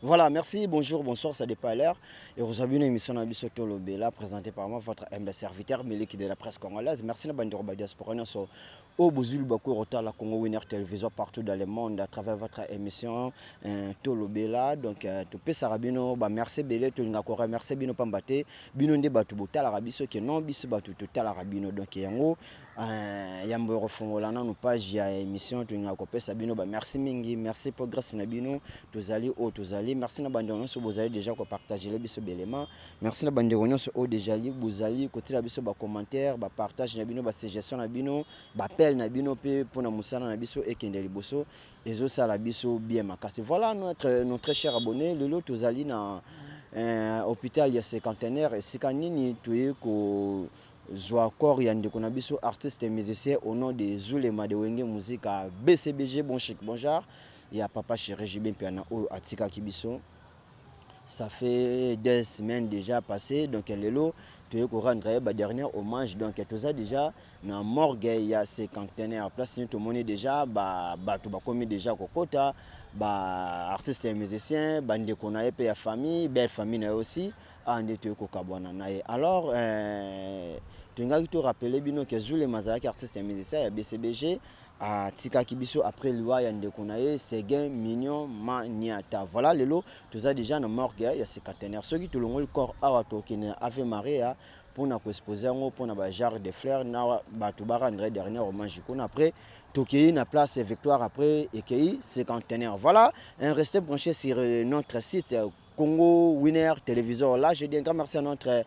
Voilà, merci, bonjour, bonsoir, ça dépend à l'heure. Et vous avez une émission d'Abisso Tolobela présentée par moi, votre humble serviteur, Méliki de la presse congolaise. Merci de la diaspora. Au Bozul Bakou, Rota, la Congo Winner Télévision partout dans le monde à travers votre émission Tolobela. Donc, tu peux Sarabino, merci Belé, tu n'as merci Bino Pambate, Bino de Batoubuta, l'Arabiso qui est non bis Batou, l'Arabino. Donc, Yango, Yambo Refongolana, nous page, il y a émission, tu n'as pas Sabino, merci Mingi, merci pour grâce Nabino, tous allez, tous allez. Merci na bandonyo so bozali déjà ko partager les biso belema. Merci na bandonyo so o déjà li bozali côté la biso ba commentaire, ba partage na bino, ba suggestion na bino, ba appel na bino pe pona musala na biso ekende liboso ezo sala biso bien makasi. Voilà notre très cher abonné, lelo tozali na hôpital ya cinquantenaire et sikanini tuye ko zwa corps ya ndeko na biso artiste et musicien au nom de Zulema de Wenge Musique à BCBG. Bon chic, bonjour. Il y a Papa Chéri Jibin Piana ou Atika Kibiso. Ça fait des semaines déjà passées, donc elle est là. Tu es rendre dernier hommage, donc tout ça déjà dans morgue il y a cinquantenaire place tout le monde déjà tout commis déjà kokota artiste et musicien bande qu'on a et famille belle famille aussi ande tu ko kabwana nae alors tu ngai te rappeler bino que Zule Mazaki artiste et musicien ya BCBG à Tika Kibiso après loi yande konaye Seguin Mignon Maniata. Voilà le lot tout ça déjà dans morgue il y a cinquantenaire ceux qui tout le monde le corps à Tokine Ave Maria pour nous exposer pour nous genre de fleurs na batubara ndre dernier hommage qu'on après Tokyo na place victoire après EKI cinquantenaire. Voilà, restez branchés sur notre site Congo Winner Télévision. Là, je dis un grand merci à notre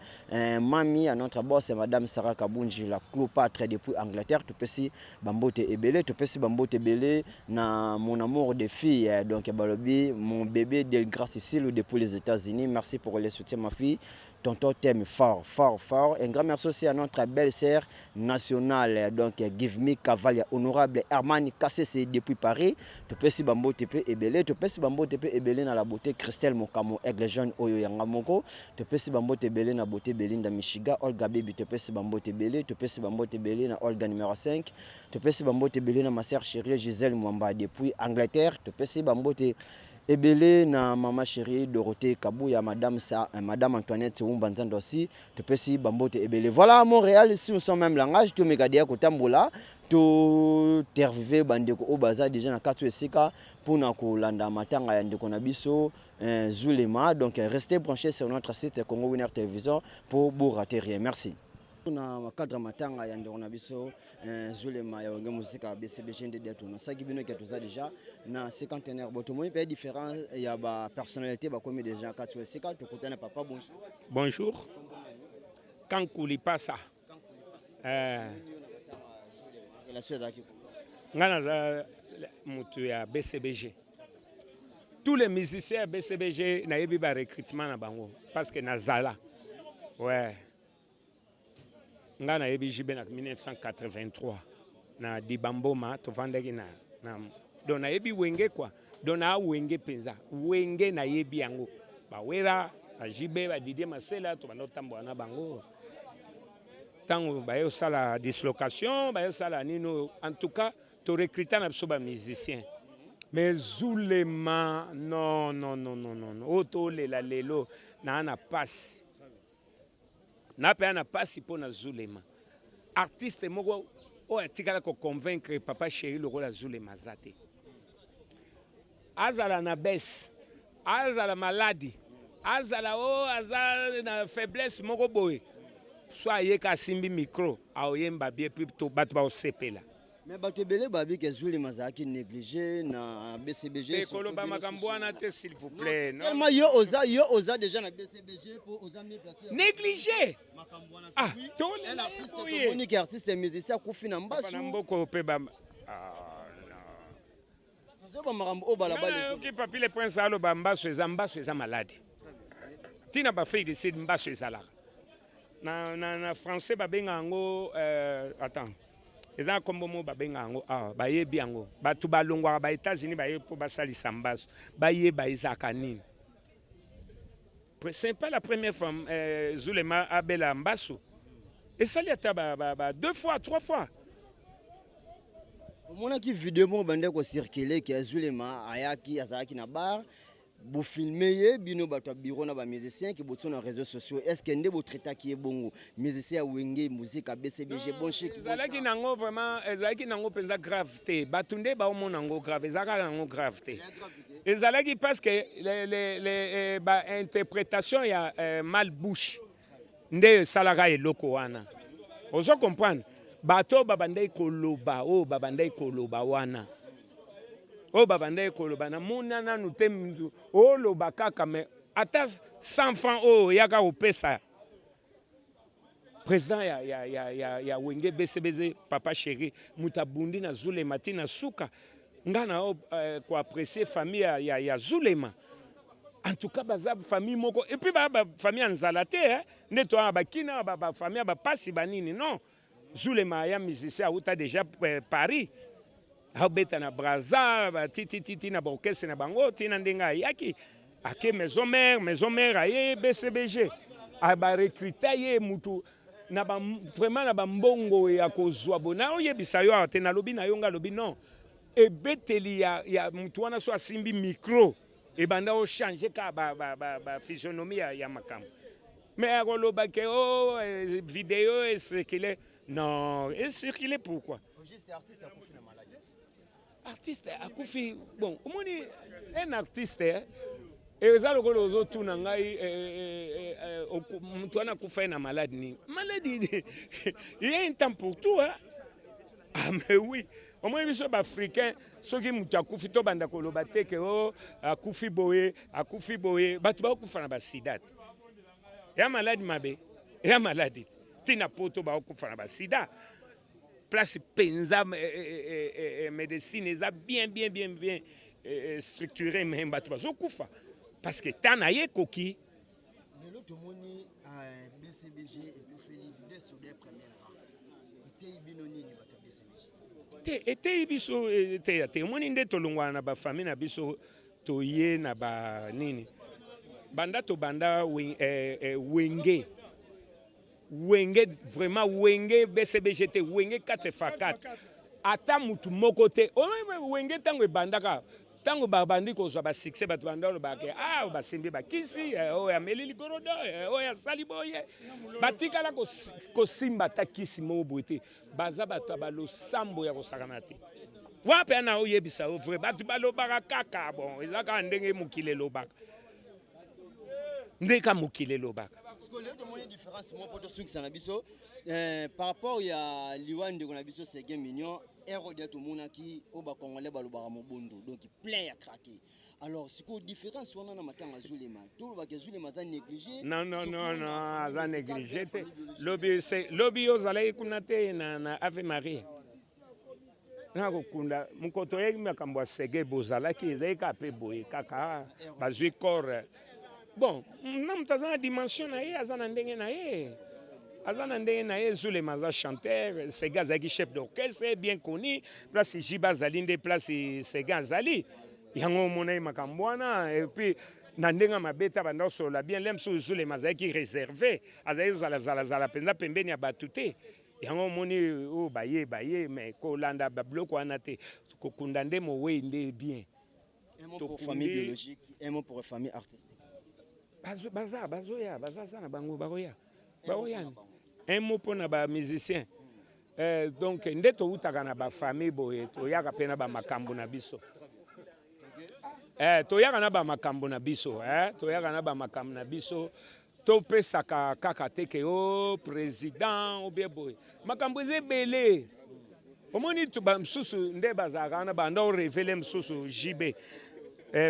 mamie, à notre boss, Madame Sarah Kabunji, la Cléopâtre depuis Angleterre. Tu peux si Bambote Ebele, tu peux si Bambote Ebele, na mon amour de fille, donc Balobi, mon bébé Del Grace ici, depuis les États-Unis. Merci pour le soutien, ma fille. Tonton t'aime fort, fort, fort. Un grand merci aussi à notre belle-sœur nationale, donc Give Me Cavalier, honorable Armani Kassé depuis Paris. Tu peux si Bambo TP Ebele, tu peux si Bambo TP Ebele dans la beauté Christelle Mokamo, Aigle Jeune Oyo Yangamoko. Tu peux si Bambo Tebele dans la beauté Belinda Michiga, Olga Baby, tu peux si Bambo Tebele, tu peux si Bambo Tebele dans Olga numéro 5. Tu peux si Bambo Tebele dans ma sœur chérie Gisèle Mwamba depuis Angleterre. Tu peux si Bambo Ebele na maman chérie Dorothée Kabouya, madame Antoinette Oumbanzando aussi, te pesi Bambote Ebele. Voilà à Montréal, ici nous sommes même langage, tout megadia kotambola, tout tervive bandeko obaza déjà na katu esika pour na kolanda matanga ya ndeko na biso Zulema. Donc restez branchés sur notre site Congo Winner Télévision pour vous rater rien. Merci. Na cadre matanga ya ndeko na biso Zulema ya Wenge Musique à BCBG ndede tuna saki bino ke toza déjà na cinquantenaire boto moni pe différent ya ba personnalité ba komi déjà katso sika to kotana papa bonjour. Bonjour. Kankuli pasa. Ngana za mutu ya BCBG. Tous les musiciens BCBG na yebi ba recrutement na bango parce que nazala. Ouais. Ngana yebi jibe na 1983 na Dibamboma to vandeki na don na yebi wenge kwa don na wenge penza wenge na yebi yango ba wera na jibe ba Didier Masela to banotambo na bango tango ba yo sala dislocation ba yo sala nino en tout cas to recruter na ba musicien mais Zulema non auto lela lelo na passe na pe na passe pour na Zulema artiste moko o atikala ko convaincre Papa Chéri le rôle Zulema zate azala na baisse azala maladie azala azala na faiblesse moko boye soit yeka simbi micro aoyemba bien puis to bato ba osepela. Mais bato belé babi ke Zulema zaki négligé na BCBG surtout ba makambwana te s'il vous plaît. Non tellement yo oza déjà na BCBG pour oza mieux placé. Négligé. Makambwana oui. Un artiste monique artiste musicien ko fina mbasu. Na mboko pe ba qui papi le prince alo bambaso eza malade. Tina ba fille de sid mbaso ezala. Na français babenga ngo attends. Eza kombo mo babenga ngo bayebi yango. Batu balongwa ba États-Unis baye po basalisa mbaso. Bayeba ezaka nini. C'est pas la première fois Zulema abela mbaso. Et ça lui a deux fois, trois fois. Mon qui vidéo mo bande ko circuler que Zulema ayaki azaki na bar vous filmez bino bato bureau na ba musicien qui botsona na réseaux sociaux est-ce que ndé bo traiter qui est bongo musicien wenge musique BCBG bon chic ezalaki nango vraiment ezalaki nango penza grave te batunde ba omona nango grave ezalaka nango grave te ezalaki parce que les ba interprétation ya Malbouche nde salaka eloko wana ozo comprendre bato babandai koloba o babandai koloba wana o babandai koloba na mona nanu te mdu o loba kaka me ata 100 francs o yaka opesa président ya wenge BCBG papa chéri mutabundi na Zulema tina suka ngana ko apprécier famille ya Zulema en tout cas baza famille moko et puis ba famille anzala te ne to ba kina ba famille ba pasi banini non Zulema ya musicien uta déjà Paris abeta na Brazza ba titi na orchestre na bango tina ndenga yaki ake maison mère aye BCBG aba recruter ye mutu na ba vraiment na ba mbongo ya kozwa bona oyebisa yo ate na lobi na yo nga lobi non e beteli ya mutu wana so asimbi micro e banda o changer ka ba physionomie ya makambo mais akoloba ke vidéo est circulé non est circulé pourquoi juste artiste akufi na maladie artiste akufi bon omoni un artiste eza lokolo ozotuna ngai mutu wana akufa na maladie maladie il y a un temps pour tout ah mais oui au moins biso baafricain soki mutu akufi to banda koloba te ke akufi boye bato bakokufa na basida ya maladie mabe ya maladie tina poto bakokufa na basida place penza médecine eza bien structuré mais bato bazokufa parce que tana ye koki lelo tomoni BCBG ekufeli des sur des premières rang ite bino nini bato BCBG te ete biso te omoni nde tolongwana na bafamille na biso toye na ba nini banda to banda wenge vraiment wenge BCBG te wenge 4x4 ata mutu moko te wenge tango ebandaka tango babandi kozwa ba succès bato banda lobake basimbi bakisi oyo ameli ligorodo oyo asali boye batikala kosimba ta kisi moko boye te baza bato balosambo ya kosakana te wape na oyebisa vrai bato balobaka kaka bon ezaka ndenge mokili elobaka ndeka mokili elobaka parce que lelo tomoni différence mo poto sukisa na biso par rapport ya liwande ko na biso Sege Mignon erode to monaki o ba congolais balobaka mobondo donc plein ya craqué alors c'est quoi différence on a matanga Zulema to ba Zulema za négligé non za négligé te lobby ozala kuna te na Ave Maria na kokunda mukoto yeki makambo Sege bozalaki ezeka pe boye kaka bazwi corps bon na mutazana dimension na ye azana ndenge na ye Zulema za chanteur Sega azalaki chef d'orchestre bien connu place Jiba azali nde place Sega azali yango omona ye makambo wana et puis na ndenge mabeta banda osola bien lemso Zulema azalaki réservé azalaki zala mpenza pembeni ya bato te yango omoni oyo baye mais kolanda babiloko wana te kokunda nde mowei nde bien un mot pour famille biologique un mot pour famille artistique bazoya na bango baroya un mot pour na ba musicien donc nde toutaka na ba famille boye toyaka pe na ba makambo na biso toyaka na ba makambo na biso topesaka kaka te ke président ou bien boye makambo ezebele omoni bamsusu nde bazalaka na banda orevele msusu JB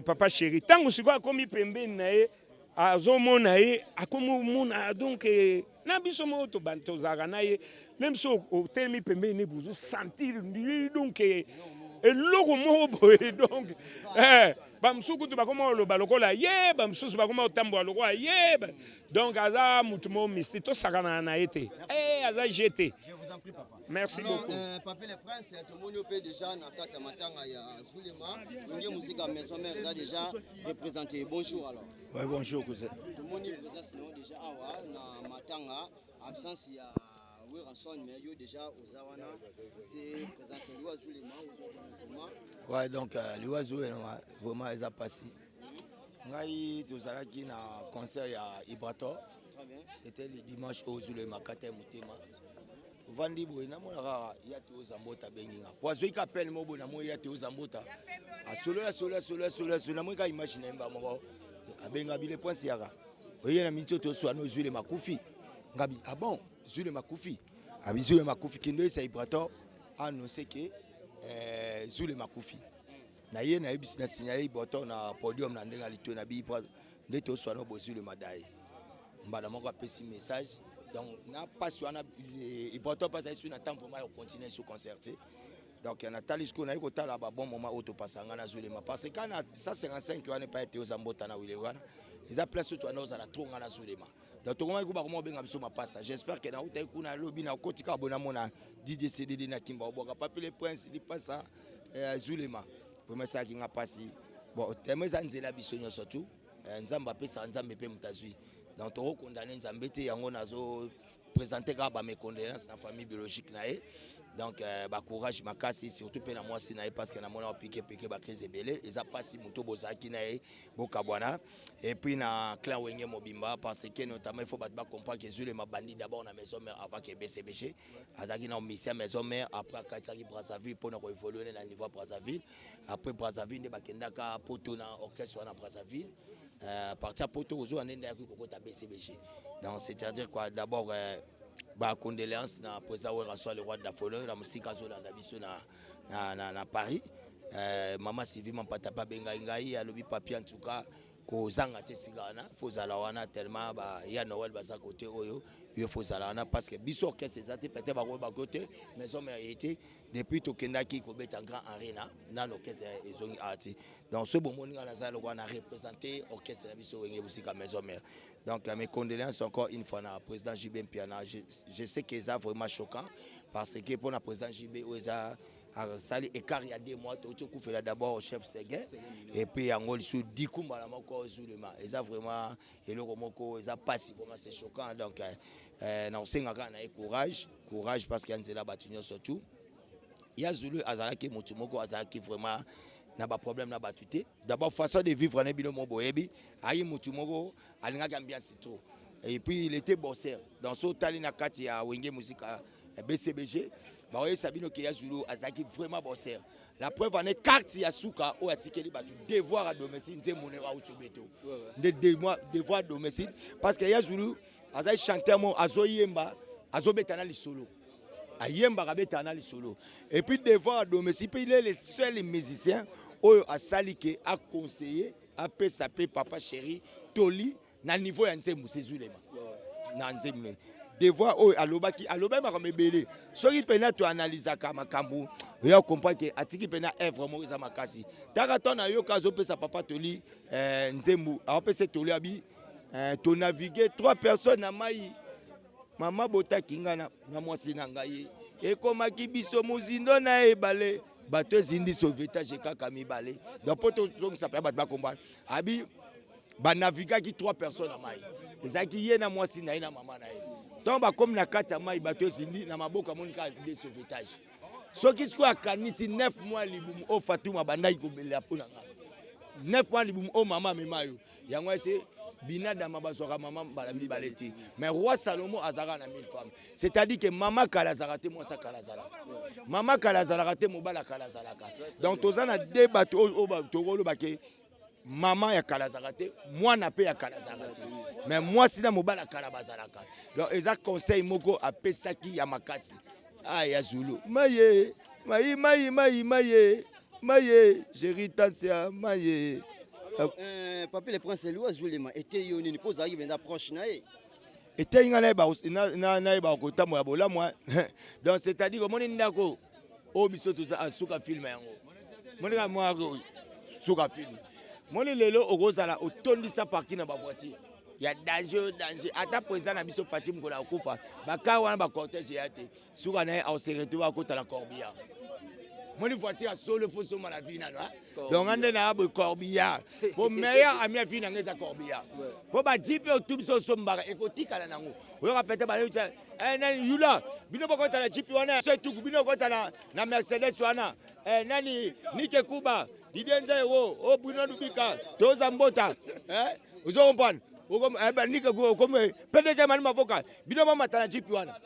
papa chéri ntango sikoyo akomi pembeni na ye azomona ye akomona donc na biso moko tozalaka na ye même so otelemi pembeni bozo sentir donc eloko moko boye donc bamosusu kutu bakoma oloba lokola ye bamosusu bakoma otambola lokola ye donc aza mutu moko mystique tosakana na ye te aza jeté. Je vous en prie papa. Merci alors, beaucoup. Papa le prince tomoni pe déjà na kati ya matanga ya Zulema ngi musique à maison mère ça déjà représenté. Bonjour alors. Ouais, bonjour cousin. Tomoni présence non déjà awa na matanga absence ya Weranson mais yo déjà ozawana c'est présence liwa Zulema ozwa comment. Ouais donc liwa Zulema vraiment ils a passé. Ngai tozalaki na concert ya Ibrator. C'était le dimanche au Zulema Kate Mutema. Vandi boy na mona kaka ya te ozambota benginga. Poazo ka appel mo bona mo ya te ozambota. A solo na mo ka imagine mba mo. Abenga bile point siaka. Oye na mincho to so no Zulema Kufi. Ngabi ah bon, Zulema Kufi. Abi Zulema Kufi kendo sa Ibrator annoncé que Zulema Kufi. Na ye na ebisi na signalé Ibrator na podium na ndenga lito na bi nde to so no bozule madai. Mbala moko apesi message. Donc, n'a pas su il porte pas sur un temps vraiment on continue sur concerter. Donc, il y a Nathalie qu'on a eu là bon moment auto passanga na Zulema parce que quand 155 qui n'a pas été aux ambotana ou les wana, ils a placé toi nous à la tronga na Zulema. Donc, tout le monde va comment benga biso ma passe. J'espère que na uta kuna lobby na kotika abonnement na DJ CDD na Kimba Oboka pas les princes il passe à Zulema. Pour moi ça qui n'a pas si bon tellement ça nzela biso surtout nzamba pesa nzambe pe mutazui. Donc, on condamne Nzambete, yango nazo présenter ba mes condoléances na famille biologique nae. Donc, ba courage makasi surtout pe na moi si nae parce que na mona piqué ba crise belé, ils a passé muto bozaki nae bokabwana et puis na Claire Wenge Mobimba parce que notamment il faut ba comprendre que Zulema bandi d'abord na maison mère avant que BCBG, azaki na mission maison mère après Katsaki Brazzaville pour na évoluer na niveau Brazzaville, après Brazzaville ne bakendaka poto na orchestre na Brazzaville. Partir à Poto aux années de BCBG. Donc c'est-à-dire quoi d'abord condoléances na président Werasoa le roi de la folie la musique azola ndabiso na Paris. Maman Sylvie Mampatapa benga ngai alobi papier en tout cas ko zanga te sigana faut wana tellement ba ya Noël baza côté oyo il faut wana parce que biso que ces até peut-être ba côté maison mais été depuis to kendaki ko beta grand arena na l'orchestre ezongi ati donc ce bon moninga na za wana représenter orchestre na biso wenge musika maison mère. Donc mes condoléances encore une fois na président JB Mpiana. Je sais que ça vraiment choquant parce que pour la président JB oza sali écart il y a 2 mois tu fait d'abord au chef Seguin et puis en gros sous 10 kumba la moko Zulema et ça vraiment et le moko ça passe vraiment c'est choquant donc na osenga kana courage parce qu'il y a nzela batunyo surtout il y a Zulu azalaki mutu moko azalaki vraiment na ba problème na batute d'abord façon de vivre na bino mo boyebi ayi mutu moko alinga ambiance tout et puis il était bosseur dans ce tali na kati ya wenge musika BCBG. Bah oui, Sabino qui a Zulu azaki vraiment bosseur. La preuve en est carte ya suka o atikeli batu devoir à domicile nze monera ou tubeto. Devoir à domicile parce que ya Zulu azaki chanteur mon azoyemba azobetana li solo. Ayemba kabetana li solo. Et puis devoir à domicile puis il est le seul musicien oyo asalike a conseiller a pesape papa chéri toli na niveau ya nzembu Zulema. Na nzembu devoir oh alobaki ba mebele soki pena to analyser ka makambu yo comprendre que atiki pena œuvre mo za makasi taka to na yo kazo pesa papa toli nzembu a pesa toli abi to naviguer 3 personnes na mai mama botaki ngana na mwasi na ngai ekomaki biso muzindo na ebale bato ezindi sauvetage kaka mibale donc poto zong ça peut ba comprendre abi ba navigaki 3 personnes na mai ezaki ye na mwasi na ina mama na ye. Donc comme na kati ya mai bato sindi na maboka monika de sauvetage. Soki siko akanisi 9 mois libumu o Fatuma bandai ko belela pona nga. 9 mois libumu o mama memayo. Yango ese binada mabasoka mama balami baleti. Mais roi Salomon azara na 1000 femmes. C'est-à-dire que mama kalazara te moi sa kalazala. Mama kalazala te mobala kalazalaka. Donc tozana débat o tokolo bake maman ya kalazarate moi na pe ya kalazarate mais moi sina mobala kalabazalaka donc eza conseil moko apesaki ya makasi ya Zulu maye jeritansia maye papa le prince Eloi Zulema était yoni ni pose arrive na proche nae était ngana na ba ko tamoya bola moi donc c'est-à-dire que moni ndako o biso tuza asuka film yango moni ka moi suka film. Moni lelo okozala otondisa parking na ba voiture. Ya danger ata président na biso Fatim Kola okufa. Baka wana ba cortège yate. Suka na au secrétaire akota la Corbia. Moi, une voiture à solo, il faut seulement la vie. Donc, on a un corbillard. Pour meilleur ami, il y a un corbillard. Pour ma jeep, tout le monde sombre. Et quand tu as un angle, on va péter ma lutte. Yula, bino bako ta la jeep wana, c'est tout. Bino bako ta na Mercedes wana. Nani, Nike Kuba, Didienza o Bruno Dubika, Toza Mbota. Vous comprenez? Nike Kuba, comme PDG Manu Mavoka, bino bako ta la jeep wana.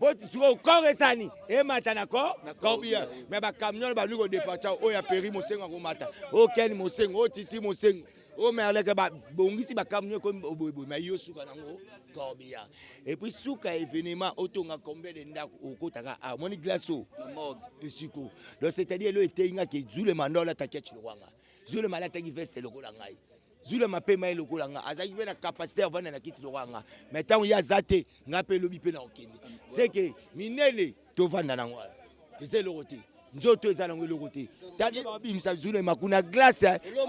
Corps esani e matana corps bien mais ba camion ba nuko départage o ya péri mosengo ko mata o ken mosengo o titi mosengo o merle ke ba bongisi ba camion ko bobo mais yo suka nango corps bien et puis suka événement otonga combien de ndako okotaka a moni glaso esiko donc c'est-à-dire le etenga ke zule mandola takechi lwanga zule malata ki veste lokola ngai Zule mape mai lokola nga azaki pe na capacité avant na kiti lokola mais tant ya zate nga pe lobi pe na okende c'est que minele to vanda na ngwala c'est le côté nzoto ezala ngo le côté ça dit bimisa zule makuna glace elo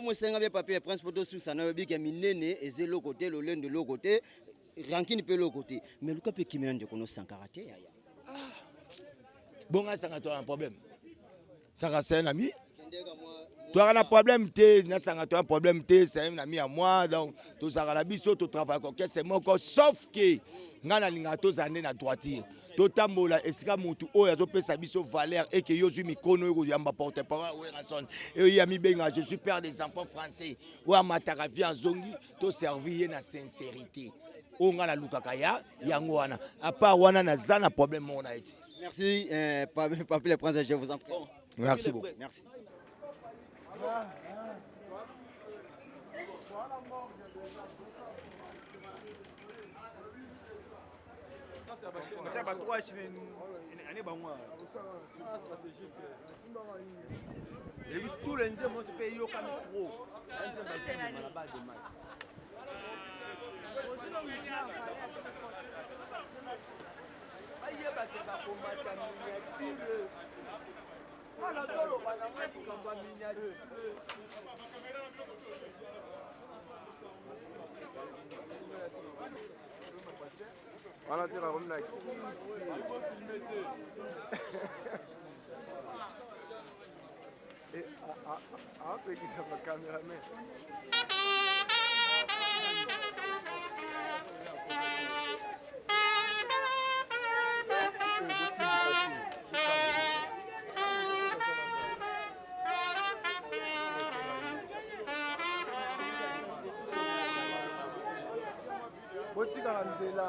mo senga bien papier prince poto sur ça na bi ke minene ezé le côté le lende le côté rankine pe le côté mais luka pe kimena ndeko no sankarate ya bonga sanga to un problème ça c'est un ami. Tu as un problème, tu as un problème, c'est un ami à moi, donc tu as un biso, tu travailles avec c'est mon corps, sauf que tu as un années na droitier. Tu as un et c'est comme tu as un sa biso valeur et que yo suis mikono yo yamba porte parole ou raison. Et yami benga, je suis père des enfants français. Ou à mataravi en zongi, tu servir na sincérité. O nga na lukakaya yango wana. À part wana na zana problème mon a été. Merci Papi le prince, je vous en prie. Merci beaucoup. Merci. Voilà, c'est la bonne blague. Et après qui ça va caméraman. Botika la nzela.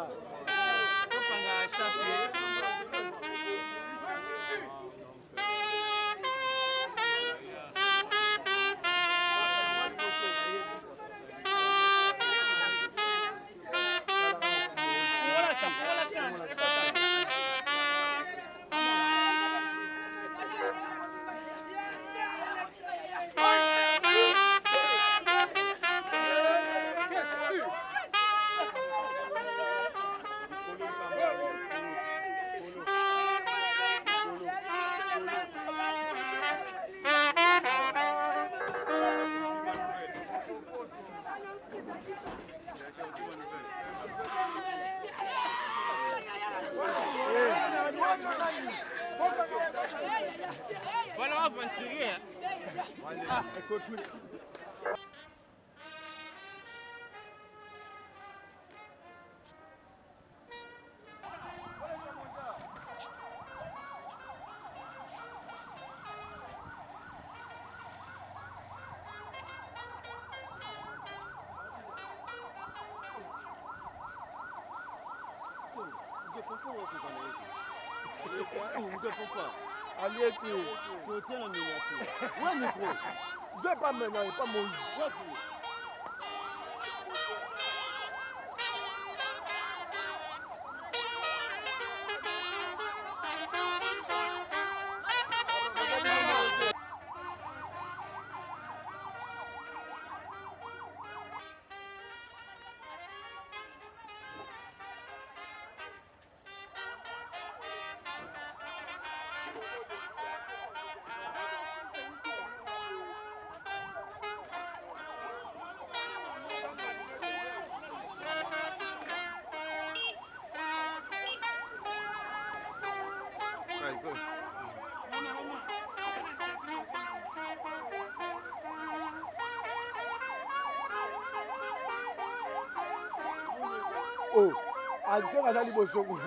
Voilà, aventurier. Ah, écoute. Allez, tu tiens la miniature. Ouais, micro. Je vais pas maintenant, il n'est pas mon lit. oh. Addition à Zali Bochoko.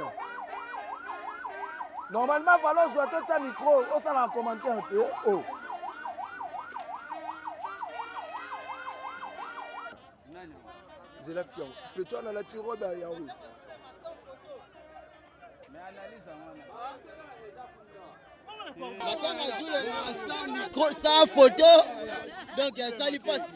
Normalement, voilà, je dois te faire micro. Oh, ça l'a commenté un peu. Oh. C'est la fion. Peux-tu aller à la tiro derrière vous? Sa photo, donc ça lui passe.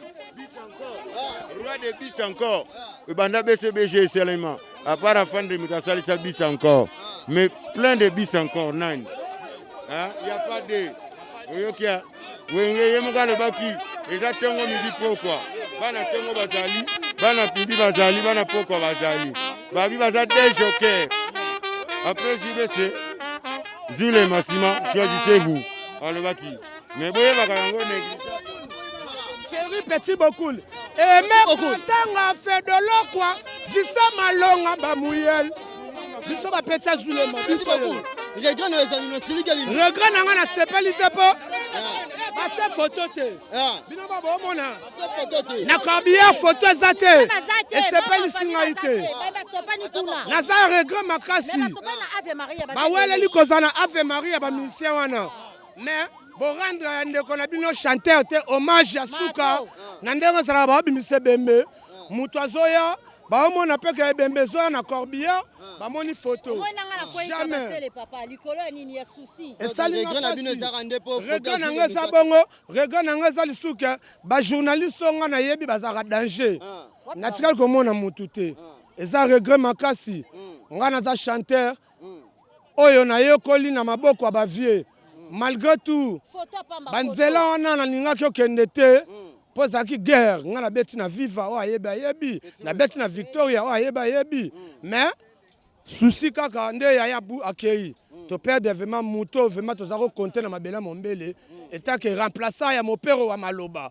Roi de bis encore. Banda BCBG seulement. À part la fin de Mikasali, ça bis encore. Mais plein de bis encore, nani. Il n'y a pas de. Oyokia. Wenge yemuka le baki. Eza tengo midi pourquoi. Bana tengo bazali. Bana pidi bazali. Bana poko bazali. Babi bazali des jokers. Après JBC. Zule Massima, choisissez-vous. Le baki. Mais boye bakarango néglige. Chéri petit beaucoup. Et même quand fait de l'eau quoi, dis ça malonga bamouyel. Dis ça petit Zulema. Regret na sepalité pas. Ba fait photo te. Bino ba bomona. Na kabia photo zate. Et sepeli singaite. Na za regret makasi. Ba wele li kozana Ave Maria ba musicien wana. Mais bon rendre ndeko na bino chanteur te hommage à Suka. Na ndengo sala ba bimise bembe. Mutu azoya ba omona peka bembe zoya na corbillard ba moni photo. Jamais. Et ça li na ngeza bongo, regret na ngeza lisuka ba journaliste nga na yebi bazaka danger. Na tikali ko mona mutu te. Eza regret makasi. Nga na za chanteur. Oyo na yekoli na maboko ba vie. Malgré tout, banzela wana na ningaki okende te. Pozaki guerre, nga na beti na Viva o ayebi, na beti na Victoria o ayebi. Mais souci kaka nde ya bu akei. To perdre vraiment moto, vraiment to zako compter na mabela mombele eta ke remplaçant ya mopero wa maloba.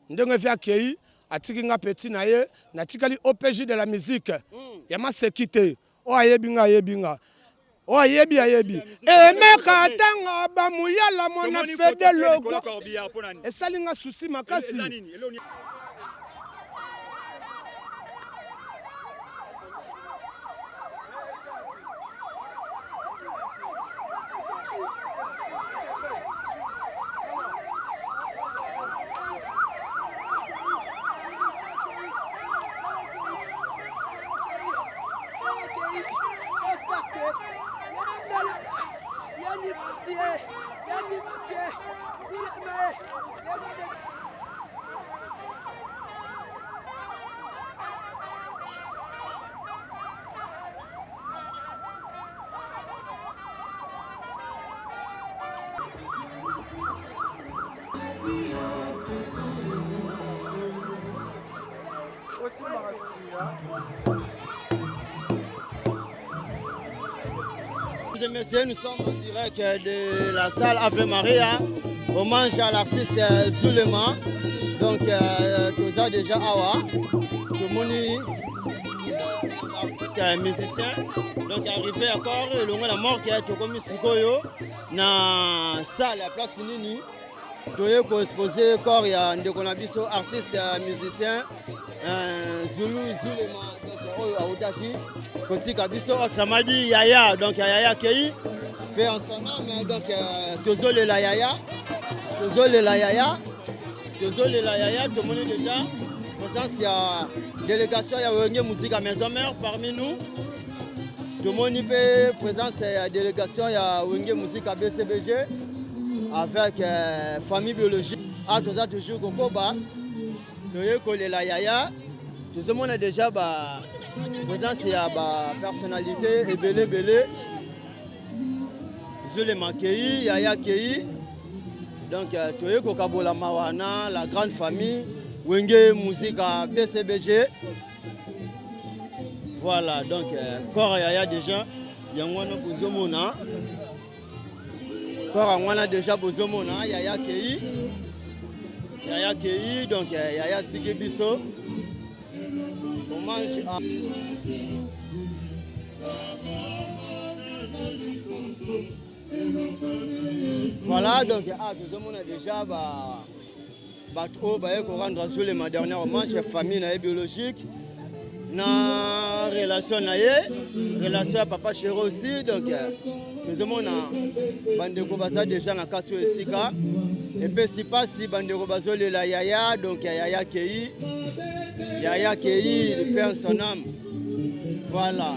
Ndenge via akei atiki nga petit na ye, na tikali OPJ de la musique. Ya ma sécurité o ayebi nga. Oh ayebi. Et meka tanga ba muyala mona fede logo. Et salinga souci makasi. Messieurs, nous sommes en direct de la salle Ave Maria, hommage à l'artiste Zulema. Donc, nous avons déjà Awa, Tomoni, artiste musicien. Donc, arrivé à corps, la mort qui a été commis Sikoyo, dans la salle, la place Nini. Nous avons exposé corps, il y a un artiste musicien, Zulema, Aoudaki. Koti Kabiso, Samadi Yaya, donc Yaya Kei, fait en son nom, donc Tozole la Yaya, tout le monde est déjà. Présence, il y a délégation, il y a Wenge Musique à Maison Mère parmi nous. Tout le monde est présence, il y a délégation, il y a Wenge Musique à BCBG, avec famille biologique. Ah, tout ça toujours Kokoba, Toye la Yaya, tout le monde est déjà. Présence, il y a la personnalité et belé. Zulema Kei, Yaya Kei. Donc, Toye Kokabola Mawana, la grande famille. Wenge Musique à BCBG. Voilà, donc, Kora Yaya déjà. Yangwana Bozomona. Kora Wana déjà Bozomona, Yaya Kei. Donc, Yaya Tsiki Biso. Voilà, donc tout le monde a déjà rendre sur les derniers hommage à la famille biologique. na relation na ye, relation ya papa chéri aussi, donc tozomona bandeko baza déjà na kati oyo esika epesi mpasi bandeko bazolela yaya, donc yaya kei il perd son âme, voilà.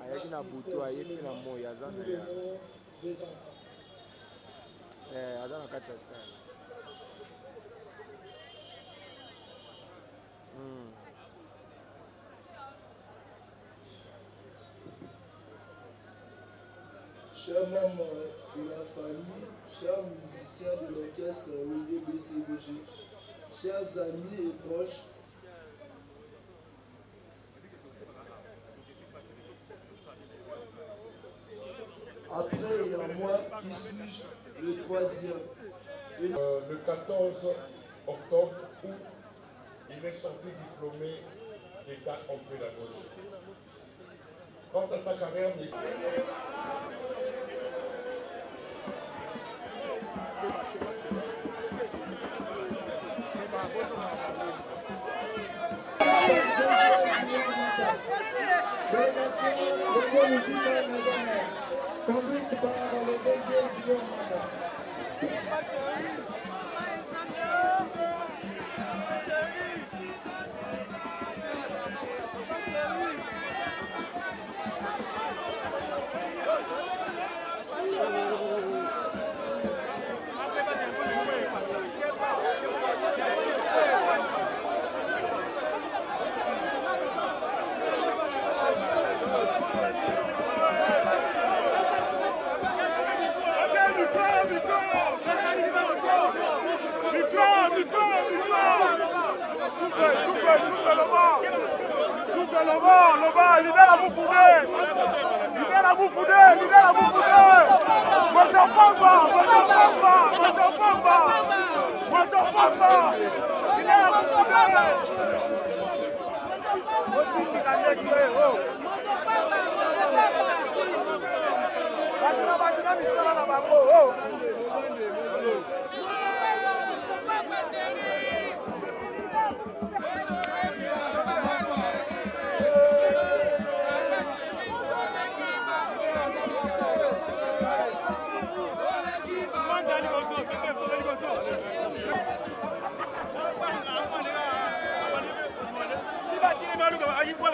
ayaki na butu ayebi na moi aza na ya aza na kati ya sale chers membres de la famille, chers musiciens de l'orchestre Wenge BCBG, chers amis et proches, après il y a moi qui suis le troisième. Le 14 octobre, où il est sorti diplômé d'état en pédagogie. Quant à sa carrière, conduite par le DG Guillaume Manda.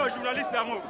journaliste d'amour.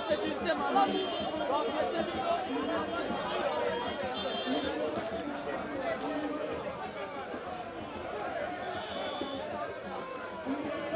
Sécurité, madame.